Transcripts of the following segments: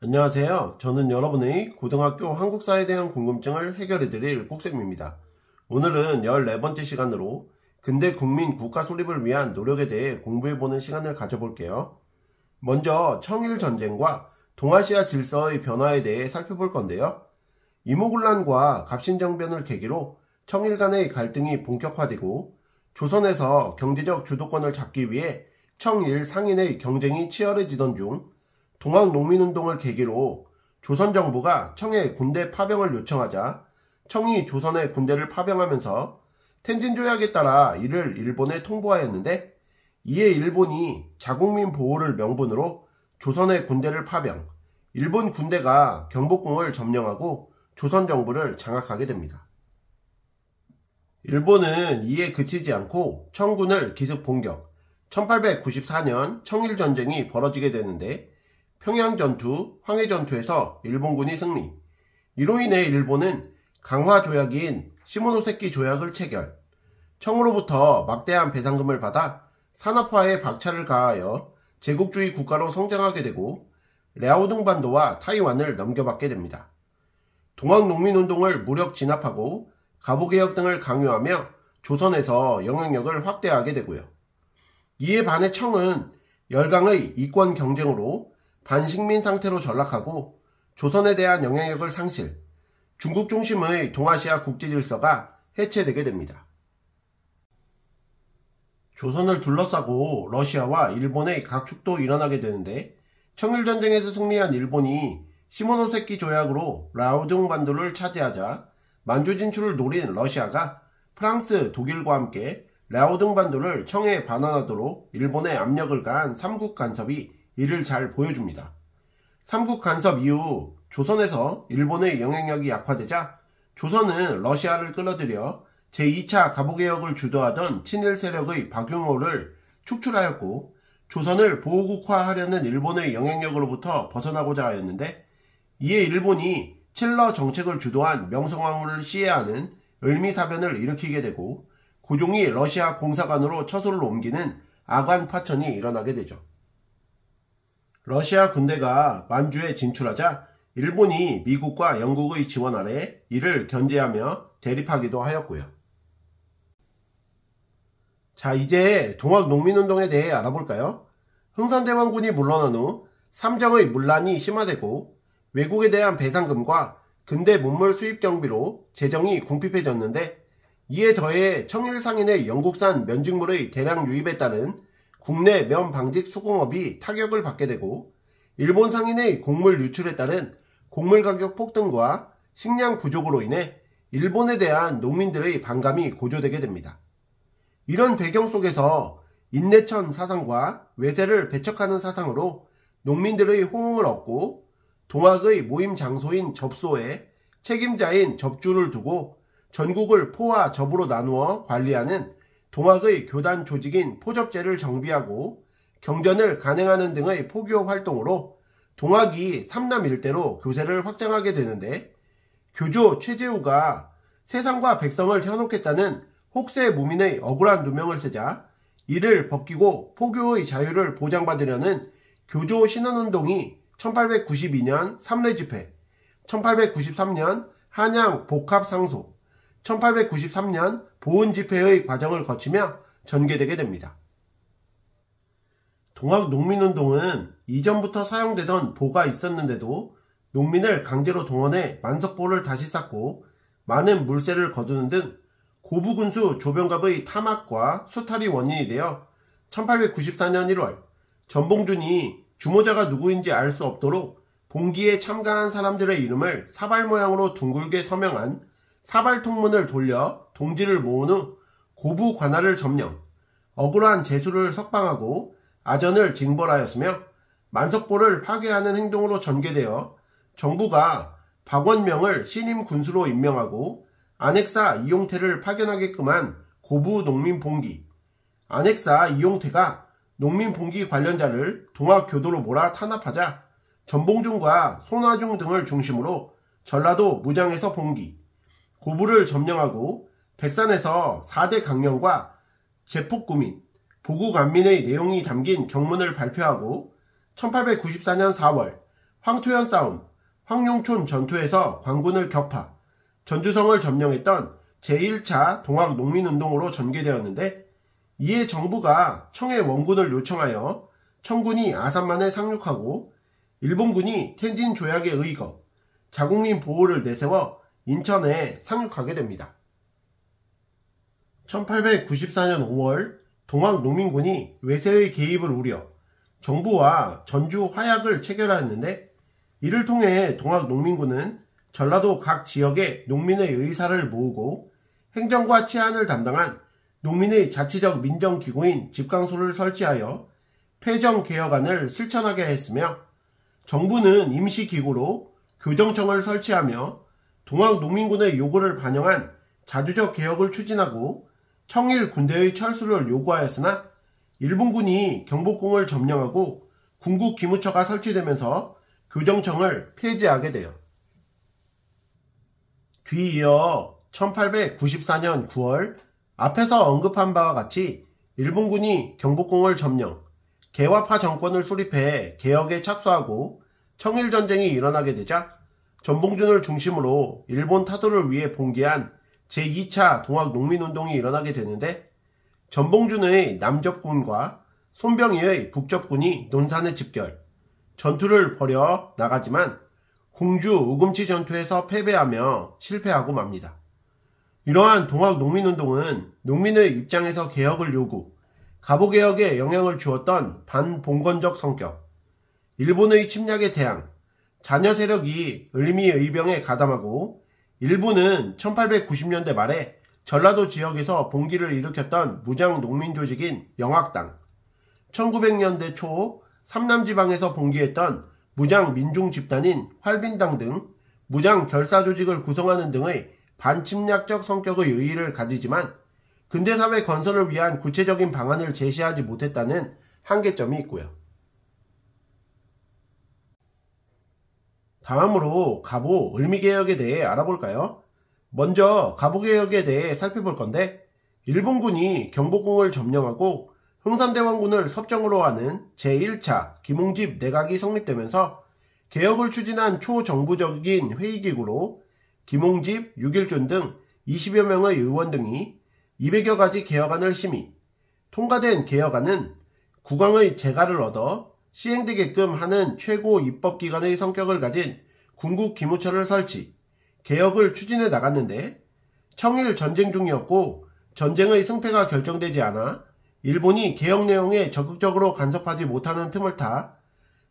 안녕하세요. 저는 여러분의 고등학교 한국사에 대한 궁금증을 해결해드릴 국쌤입니다. 오늘은 14번째 시간으로 근대 국민 국가 수립을 위한 노력에 대해 공부해보는 시간을 가져볼게요. 먼저 청일전쟁과 동아시아 질서의 변화에 대해 살펴볼 건데요. 이모군란과 갑신정변을 계기로 청일 간의 갈등이 본격화되고 조선에서 경제적 주도권을 잡기 위해 청일 상인의 경쟁이 치열해지던 중 동학농민운동을 계기로 조선정부가 청에 군대 파병을 요청하자 청이 조선의 군대를 파병하면서 텐진조약에 따라 이를 일본에 통보하였는데, 이에 일본이 자국민 보호를 명분으로 조선의 군대를 파병, 일본 군대가 경복궁을 점령하고 조선정부를 장악하게 됩니다. 일본은 이에 그치지 않고 청군을 기습 공격, 1894년 청일전쟁이 벌어지게 되는데 평양전투, 황해전투에서 일본군이 승리. 이로 인해 일본은 강화조약인 시모노세키 조약을 체결, 청으로부터 막대한 배상금을 받아 산업화에 박차를 가하여 제국주의 국가로 성장하게 되고 랴오둥 반도와 타이완을 넘겨받게 됩니다. 동학농민운동을 무력 진압하고 가보개혁 등을 강요하며 조선에서 영향력을 확대하게 되고요. 이에 반해 청은 열강의 이권 경쟁으로 반식민 상태로 전락하고 조선에 대한 영향력을 상실, 중국 중심의 동아시아 국제질서가 해체되게 됩니다. 조선을 둘러싸고 러시아와 일본의 각축도 일어나게 되는데, 청일전쟁에서 승리한 일본이 시모노세키 조약으로 라오둥 반도를 차지하자 만주 진출을 노린 러시아가 프랑스, 독일과 함께 라오둥 반도를 청에 반환하도록 일본에 압력을 가한 삼국 간섭이 이를 잘 보여줍니다. 삼국 간섭 이후 조선에서 일본의 영향력이 약화되자 조선은 러시아를 끌어들여 제2차 가보개혁을 주도하던 친일 세력의 박용호를 축출하였고, 조선을 보호국화하려는 일본의 영향력으로부터 벗어나고자 하였는데, 이에 일본이 칠러 정책을 주도한 명성황후를 시해하는 을미사변을 일으키게 되고 고종이 러시아 공사관으로 처소를 옮기는 아관 파천이 일어나게 되죠. 러시아 군대가 만주에 진출하자 일본이 미국과 영국의 지원 아래 이를 견제하며 대립하기도 하였고요. 자, 이제 동학농민운동에 대해 알아볼까요? 흥선대원군이 물러난 후 삼정의 문란이 심화되고 외국에 대한 배상금과 근대 문물 수입 경비로 재정이 궁핍해졌는데, 이에 더해 청일 상인의 영국산 면직물의 대량 유입에 따른 국내 면 방직 수공업이 타격을 받게 되고, 일본 상인의 곡물 유출에 따른 곡물 가격 폭등과 식량 부족으로 인해 일본에 대한 농민들의 반감이 고조되게 됩니다. 이런 배경 속에서 인내천 사상과 외세를 배척하는 사상으로 농민들의 호응을 얻고 동학의 모임 장소인 접소에 책임자인 접주를 두고 전국을 포와 접으로 나누어 관리하는 동학의 교단 조직인 포접제를 정비하고 경전을 간행하는 등의 포교 활동으로 동학이 삼남 일대로 교세를 확장하게 되는데, 교조 최재우가 세상과 백성을 현혹했다는 혹세 무민의 억울한 누명을 쓰자 이를 벗기고 포교의 자유를 보장받으려는 교조 신헌운동이 1892년 삼례집회, 1893년 한양 복합상소, 1893년 보은집회의 과정을 거치며 전개되게 됩니다. 동학농민운동은 이전부터 사용되던 보가 있었는데도 농민을 강제로 동원해 만석보를 다시 쌓고 많은 물세를 거두는 등 고부군수 조병갑의 탐악과 수탈이 원인이 되어 1894년 1월 전봉준이 주모자가 누구인지 알 수 없도록 봉기에 참가한 사람들의 이름을 사발 모양으로 둥글게 서명한 사발통문을 돌려 동지를 모은 후 고부 관할을 점령, 억울한 제수를 석방하고 아전을 징벌하였으며, 만석보를 파괴하는 행동으로 전개되어 정부가 박원명을 신임 군수로 임명하고 안핵사 이용태를 파견하게끔 한 고부 농민 봉기, 안핵사 이용태가 농민 봉기 관련자를 동학교도로 몰아 탄압하자 전봉준과 손화중 등을 중심으로 전라도 무장에서 봉기, 고부를 점령하고 백산에서 4대 강령과 제폭구민, 보국안민의 내용이 담긴 경문을 발표하고 1894년 4월 황토현 싸움, 황룡촌 전투에서 광군을 격파, 전주성을 점령했던 제1차 동학농민운동으로 전개되었는데, 이에 정부가 청해 원군을 요청하여 청군이 아산만에 상륙하고 일본군이 텐진 조약에 의거 자국민 보호를 내세워 인천에 상륙하게 됩니다. 1894년 5월 동학농민군이 외세의 개입을 우려 정부와 전주 화약을 체결하였는데, 이를 통해 동학농민군은 전라도 각 지역의 농민의 의사를 모으고 행정과 치안을 담당한 농민의 자치적 민정기구인 집강소를 설치하여 폐정개혁안을 실천하게 했으며, 정부는 임시기구로 교정청을 설치하며 동학농민군의 요구를 반영한 자주적 개혁을 추진하고 청일 군대의 철수를 요구하였으나, 일본군이 경복궁을 점령하고 군국기무처가 설치되면서 교정청을 폐지하게 돼요. 뒤이어 1894년 9월 앞에서 언급한 바와 같이 일본군이 경복궁을 점령, 개화파 정권을 수립해 개혁에 착수하고 청일전쟁이 일어나게 되자 전봉준을 중심으로 일본 타도를 위해 봉기한 제2차 동학농민운동이 일어나게 되는데, 전봉준의 남접군과 손병희의 북접군이 논산에 집결, 전투를 벌여 나가지만 공주 우금치 전투에서 패배하며 실패하고 맙니다. 이러한 동학농민운동은 농민의 입장에서 개혁을 요구, 갑오개혁에 영향을 주었던 반봉건적 성격, 일본의 침략에 대항, 잔여 세력이 을미의병에 가담하고 일부는 1890년대 말에 전라도 지역에서 봉기를 일으켰던 무장 농민 조직인 영학당, 1900년대 초 삼남지방에서 봉기했던 무장 민중 집단인 활빈당 등 무장 결사 조직을 구성하는 등의 반침략적 성격의 의의를 가지지만 근대사회 건설을 위한 구체적인 방안을 제시하지 못했다는 한계점이 있고요. 다음으로 갑오 을미개혁에 대해 알아볼까요? 먼저 갑오개혁에 대해 살펴볼 건데, 일본군이 경복궁을 점령하고 흥선대원군을 섭정으로 하는 제1차 김홍집 내각이 성립되면서 개혁을 추진한 초정부적인 회의기구로 김홍집, 육일존 등 20여 명의 의원 등이 200여 가지 개혁안을 심의, 통과된 개혁안은 국왕의 재가를 얻어 시행되게끔 하는 최고 입법기관의 성격을 가진 군국기무처를 설치, 개혁을 추진해 나갔는데, 청일 전쟁 중이었고 전쟁의 승패가 결정되지 않아 일본이 개혁 내용에 적극적으로 간섭하지 못하는 틈을 타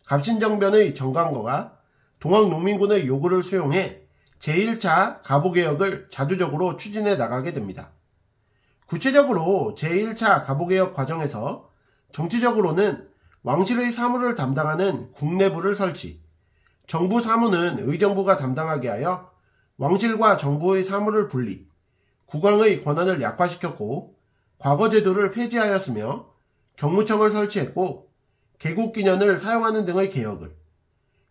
갑신정변의 정강거가 동학농민군의 요구를 수용해 제1차 갑오개혁을 자주적으로 추진해 나가게 됩니다. 구체적으로 제1차 갑오개혁 과정에서 정치적으로는 왕실의 사무를 담당하는 국내부를 설치, 정부 사무는 의정부가 담당하게 하여 왕실과 정부의 사무를 분리, 국왕의 권한을 약화시켰고 과거 제도를 폐지하였으며 경무청을 설치했고 개국기년을 사용하는 등의 개혁을,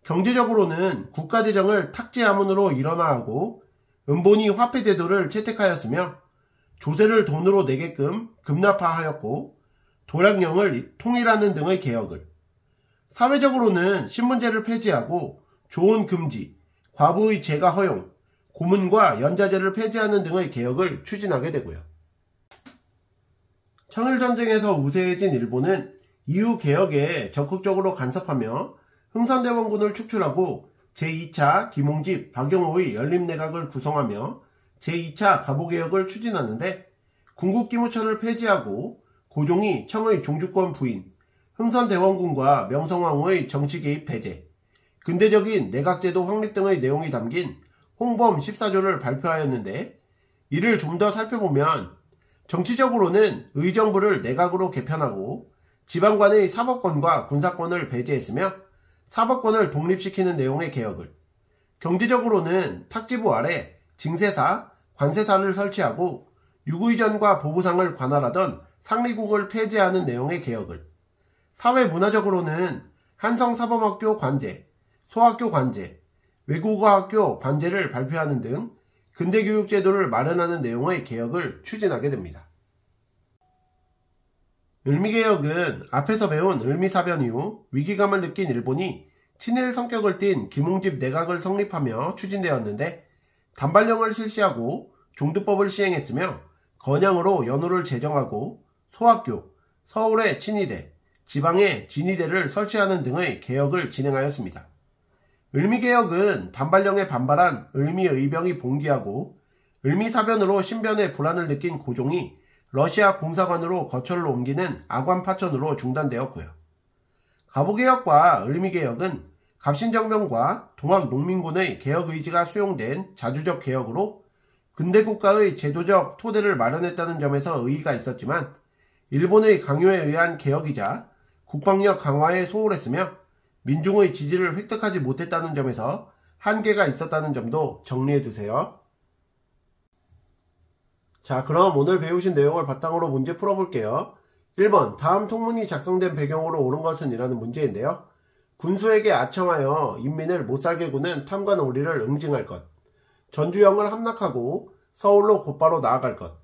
경제적으로는 국가재정을 탁지하문으로 일원화하고 은본위 화폐 제도를 채택하였으며 조세를 돈으로 내게끔 급납화하였고 도량령을 통일하는 등의 개혁을, 사회적으로는 신문제를 폐지하고 조언 금지, 과부의 재가 허용, 고문과 연자제를 폐지하는 등의 개혁을 추진하게 되고요. 청일전쟁에서 우세해진 일본은 이후 개혁에 적극적으로 간섭하며 흥선대원군을 축출하고 제2차 김홍집, 박용호의 연립내각을 구성하며 제2차 갑오개혁을 추진하는데, 군국기무처를 폐지하고 고종이 청의 종주권 부인, 흥선대원군과 명성황후의 정치개입 배제, 근대적인 내각제도 확립 등의 내용이 담긴 홍범 14조를 발표하였는데, 이를 좀 더 살펴보면 정치적으로는 의정부를 내각으로 개편하고 지방관의 사법권과 군사권을 배제했으며 사법권을 독립시키는 내용의 개혁을, 경제적으로는 탁지부 아래 징세사, 관세사를 설치하고 유구이전과 보부상을 관할하던 상리국을 폐지하는 내용의 개혁을, 사회문화적으로는 한성사범학교 관제, 소학교 관제, 외국어학교 관제를 발표하는 등 근대교육제도를 마련하는 내용의 개혁을 추진하게 됩니다. 을미개혁은 앞에서 배운 을미사변 이후 위기감을 느낀 일본이 친일 성격을 띤 김웅집 내각을 성립하며 추진되었는데 단발령을 실시하고 종두법을 시행했으며 건양으로 연호를 제정하고 소학교, 서울의 친위대, 지방의 진위대를 설치하는 등의 개혁을 진행하였습니다. 을미개혁은 단발령에 반발한 을미의병이 봉기하고 을미사변으로 신변에 불안을 느낀 고종이 러시아 공사관으로 거처를 옮기는 아관파천으로 중단되었고요. 가보개혁과 을미개혁은 갑신정변과 동학농민군의 개혁 의지가 수용된 자주적 개혁으로 근대국가의 제도적 토대를 마련했다는 점에서 의의가 있었지만 일본의 강요에 의한 개혁이자 국방력 강화에 소홀했으며 민중의 지지를 획득하지 못했다는 점에서 한계가 있었다는 점도 정리해두세요. 자, 그럼 오늘 배우신 내용을 바탕으로 문제 풀어볼게요. 1번, 다음 통문이 작성된 배경으로 옳은 것은 이라는 문제인데요. 군수에게 아첨하여 인민을 못살게 구는 탐과 논리를 응징할 것. 전주영을 함락하고 서울로 곧바로 나아갈 것.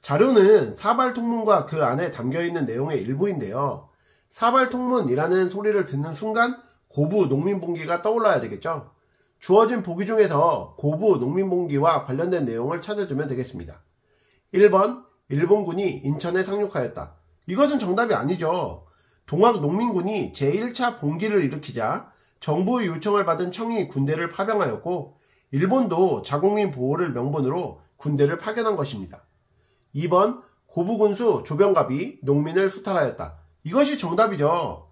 자료는 사발통문과 그 안에 담겨있는 내용의 일부인데요. 사발통문이라는 소리를 듣는 순간 고부 농민봉기가 떠올라야 되겠죠. 주어진 보기 중에서 고부 농민봉기와 관련된 내용을 찾아주면 되겠습니다. 1번, 일본군이 인천에 상륙하였다. 이것은 정답이 아니죠. 동학농민군이 제1차 봉기를 일으키자 정부의 요청을 받은 청이 군대를 파병하였고 일본도 자국민 보호를 명분으로 군대를 파견한 것입니다. 2번, 고부군수 조병갑이 농민을 수탈하였다. 이것이 정답이죠.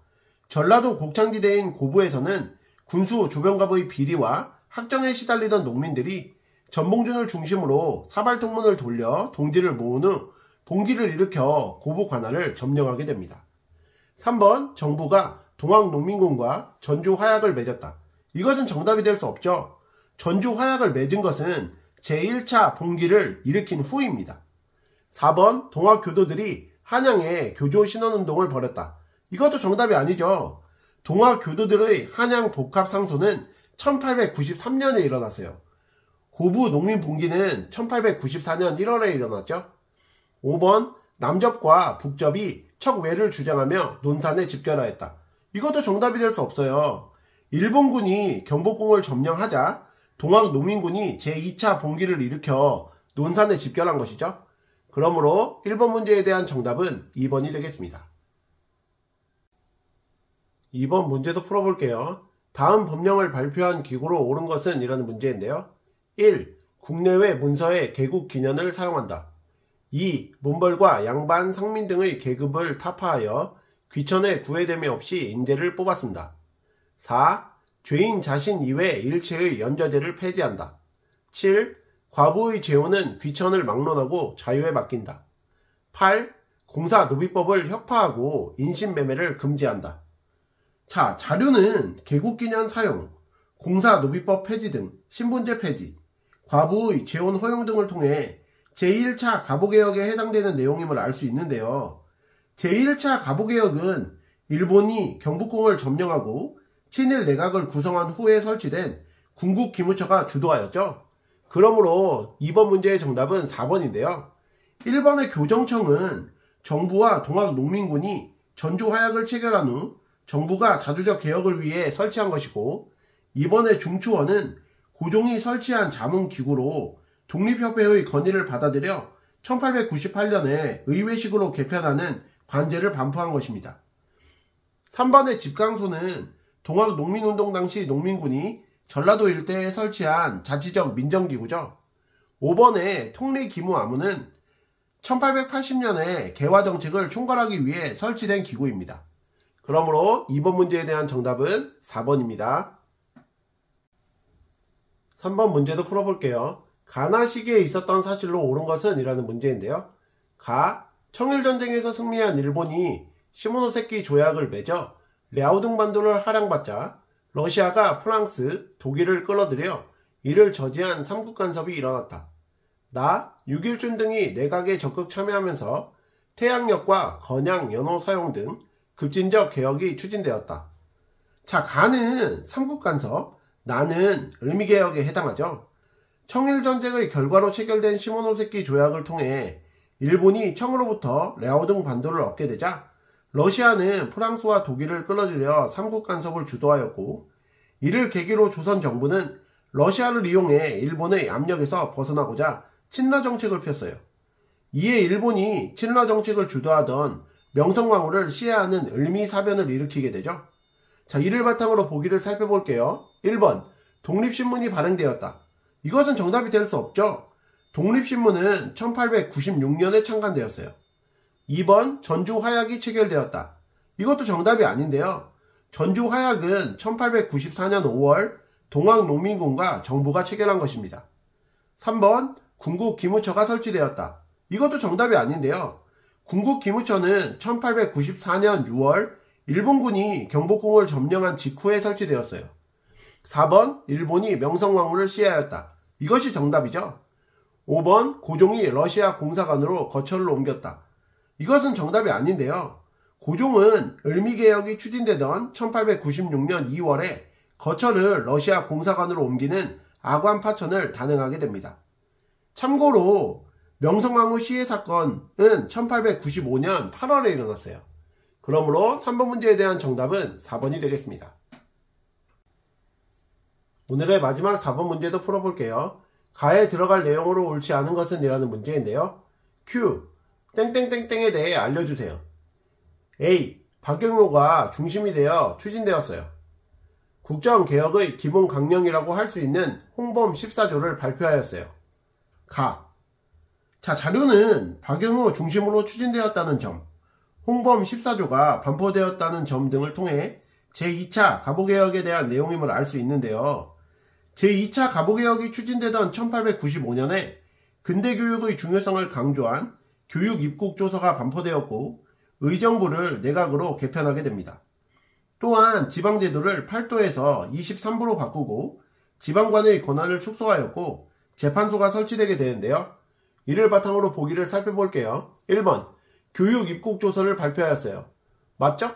전라도 곡창지대인 고부에서는 군수 조병갑의 비리와 학정에 시달리던 농민들이 전봉준을 중심으로 사발통문을 돌려 동지를 모은 후 봉기를 일으켜 고부 관할을 점령하게 됩니다. 3번, 정부가 동학농민군과 전주 화약을 맺었다. 이것은 정답이 될 수 없죠. 전주 화약을 맺은 것은 제1차 봉기를 일으킨 후입니다. 4번, 동학교도들이 한양에 교조 신원운동을 벌였다. 이것도 정답이 아니죠. 동학교도들의 한양 복합상소는 1893년에 일어났어요. 고부 농민봉기는 1894년 1월에 일어났죠. 5번, 남접과 북접이 척외를 주장하며 논산에 집결하였다. 이것도 정답이 될 수 없어요. 일본군이 경복궁을 점령하자 동학농민군이 제2차 봉기를 일으켜 논산에 집결한 것이죠. 그러므로 1번 문제에 대한 정답은 2번이 되겠습니다. 2번 문제도 풀어볼게요. 다음 법령을 발표한 기구로 옳은 것은 이라는 문제인데요. 1. 국내외 문서에 개국 기년을 사용한다. 2. 문벌과 양반, 상민 등의 계급을 타파하여 귀천의 구애됨이 없이 인대를 뽑았습니다. 4. 죄인 자신 이외 일체의 연좌제를 폐지한다. 7. 과부의 재혼은 귀천을 막론하고 자유에 맡긴다. 8. 공사노비법을 혁파하고 인신매매를 금지한다. 자, 자료는 개국기년 사용, 공사노비법 폐지 등 신분제 폐지, 과부의 재혼 허용 등을 통해 제1차 가보개혁에 해당되는 내용임을 알 수 있는데요. 제1차 가보개혁은 일본이 경복궁을 점령하고 친일 내각을 구성한 후에 설치된 군국기무처가 주도하였죠. 그러므로 2번 문제의 정답은 4번인데요. 1번의 교정청은 정부와 동학농민군이 전주 화약을 체결한 후 정부가 자주적 개혁을 위해 설치한 것이고 2번의 중추원은 고종이 설치한 자문기구로 독립협회의 건의를 받아들여 1898년에 의회식으로 개편하는 관제를 반포한 것입니다. 3번의 집강소는 동학농민운동 당시 농민군이 전라도 일대에 설치한 자치적 민정기구죠. 5번의 통리기무아무는 1880년에 개화정책을 총괄하기 위해 설치된 기구입니다. 그러므로 2번 문제에 대한 정답은 4번입니다. 3번 문제도 풀어볼게요. 가나 시기에 있었던 사실로 옳은 것은 이라는 문제인데요. 가, 청일전쟁에서 승리한 일본이 시모노세키 조약을 맺어 랴오둥 반도를 할양받자 러시아가 프랑스, 독일을 끌어들여 이를 저지한 삼국 간섭이 일어났다. 나, 육일준 등이 내각에 적극 참여하면서 태양역과 건양, 연호 사용 등 급진적 개혁이 추진되었다. 자, 가는 삼국 간섭, 나는 을미개혁에 해당하죠. 청일전쟁의 결과로 체결된 시모노세키 조약을 통해 일본이 청으로부터 랴오둥 반도를 얻게 되자 러시아는 프랑스와 독일을 끌어들여 삼국 간섭을 주도하였고, 이를 계기로 조선 정부는 러시아를 이용해 일본의 압력에서 벗어나고자 친러 정책을 폈어요. 이에 일본이 친러 정책을 주도하던 명성황후를 시해하는 을미사변을 일으키게 되죠. 자, 이를 바탕으로 보기를 살펴볼게요. 1번, 독립신문이 발행되었다. 이것은 정답이 될 수 없죠. 독립신문은 1896년에 창간되었어요. 2번, 전주화약이 체결되었다. 이것도 정답이 아닌데요. 전주화약은 1894년 5월 동학농민군과 정부가 체결한 것입니다. 3번, 군국기무처가 설치되었다. 이것도 정답이 아닌데요. 군국기무처는 1894년 6월 일본군이 경복궁을 점령한 직후에 설치되었어요. 4번, 일본이 명성황후를 시해하였다. 이것이 정답이죠. 5번, 고종이 러시아 공사관으로 거처를 옮겼다. 이것은 정답이 아닌데요. 고종은 을미개혁이 추진되던 1896년 2월에 거처를 러시아 공사관으로 옮기는 아관파천을 단행하게 됩니다. 참고로 명성황후 시해 사건은 1895년 8월에 일어났어요. 그러므로 3번 문제에 대한 정답은 4번이 되겠습니다. 오늘의 마지막 4번 문제도 풀어볼게요. 가에 들어갈 내용으로 옳지 않은 것은 이라는 문제인데요. Q, 땡땡땡땡에 대해 알려주세요. A, 박영로가 중심이 되어 추진되었어요. 국정개혁의 기본 강령이라고 할 수 있는 홍범 14조를 발표하였어요. 가. 자, 자료는 박영로 중심으로 추진되었다는 점, 홍범 14조가 반포되었다는 점 등을 통해 제2차 가보개혁에 대한 내용임을 알 수 있는데요. 제2차 가보개혁이 추진되던 1895년에 근대교육의 중요성을 강조한 교육입국조서가 반포되었고, 의정부를 내각으로 개편하게 됩니다. 또한 지방제도를 8도에서 23부로 바꾸고 지방관의 권한을 축소하였고 재판소가 설치되게 되는데요. 이를 바탕으로 보기를 살펴볼게요. 1번, 교육입국조서를 발표하였어요. 맞죠?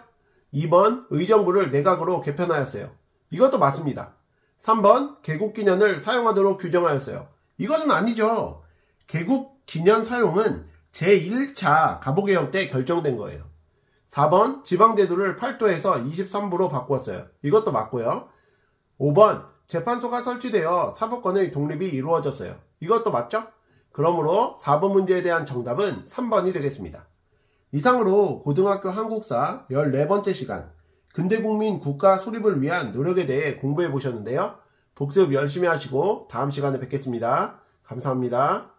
2번, 의정부를 내각으로 개편하였어요. 이것도 맞습니다. 3번, 개국기년을 사용하도록 규정하였어요. 이것은 아니죠. 개국기년 사용은 제1차 가보개혁 때 결정된 거예요. 4번, 지방제도를 8도에서 23부로 바꾸었어요. 이것도 맞고요. 5번, 재판소가 설치되어 사법권의 독립이 이루어졌어요. 이것도 맞죠? 그러므로 4번 문제에 대한 정답은 3번이 되겠습니다. 이상으로 고등학교 한국사 14번째 시간 근대국민 국가 수립을 위한 노력에 대해 공부해 보셨는데요. 복습 열심히 하시고 다음 시간에 뵙겠습니다. 감사합니다.